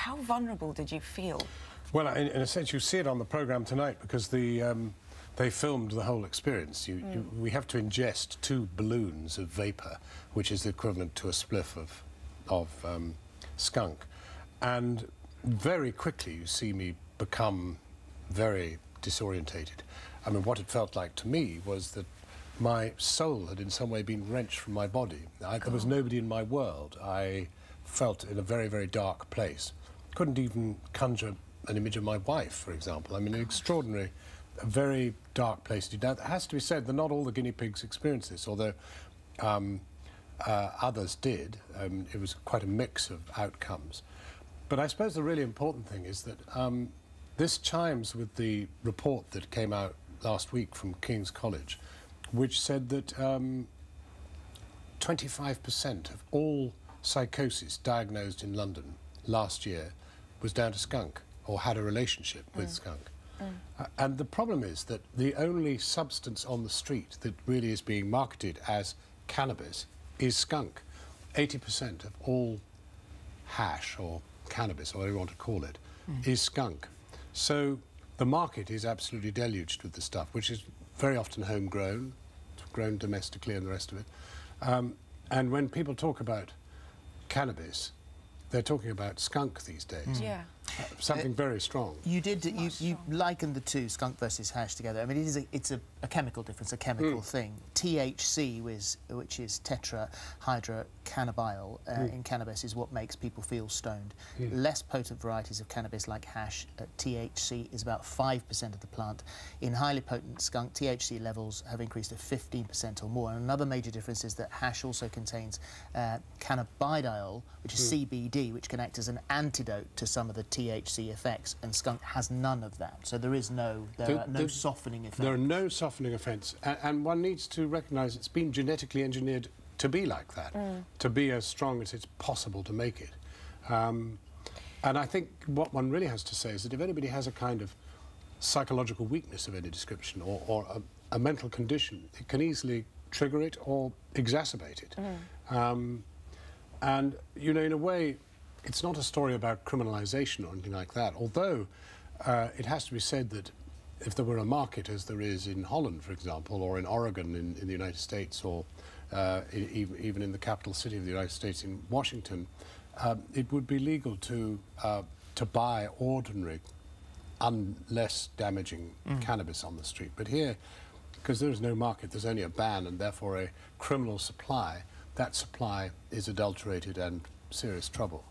How vulnerable did you feel? Well, in a sense, you see it on the programme tonight because they filmed the whole experience. We have to ingest 2 balloons of vapour, which is the equivalent to a spliff of skunk. And very quickly you see me become very disorientated. I mean, what it felt like to me was that my soul had in some way been wrenched from my body. There was nobody in my world. I felt in a very, very dark place. Couldn't even conjure an image of my wife, for example. I mean, an extraordinary, a very dark place. Now, it has to be said that not all the guinea pigs experienced this, although others did. It was quite a mix of outcomes. But I suppose the really important thing is that this chimes with the report that came out last week from King's College, which said that 25% of all psychosis diagnosed in London last year was down to skunk or had a relationship with skunk. And the problem is that the only substance on the street that really is being marketed as cannabis is skunk. 80% of all hash or cannabis, or whatever you want to call it, is skunk. So the market is absolutely deluged with the stuff, which is very often homegrown, grown domestically and the rest of it. And when people talk about cannabis, they're talking about skunk these days. Yeah. Something very strong. You likened the two, skunk versus hash, together. I mean, it's a chemical difference, a chemical thing. THC, which is tetrahydrocannabidiol in cannabis, is what makes people feel stoned. Less potent varieties of cannabis, like hash, THC is about 5% of the plant. In highly potent skunk, THC levels have increased to 15% or more. And another major difference is that hash also contains cannabidiol, which is CBD, which can act as an antidote to some of the THC effects, and skunk has none of that. So there is no softening effect. There are no softening effects, and one needs to recognise it's been genetically engineered to be like that, to be as strong as it's possible to make it. And I think what one really has to say is that if anybody has a kind of psychological weakness of any description or a mental condition, it can easily trigger it or exacerbate it. And, you know, in a way, it's not a story about criminalisation or anything like that, although it has to be said that if there were a market, as there is in Holland, for example, or in Oregon in the United States, or even in the capital city of the United States, in Washington, it would be legal to buy ordinary, less damaging cannabis on the street. But here, because there is no market, there's only a ban and therefore a criminal supply, that supply is adulterated and serious trouble.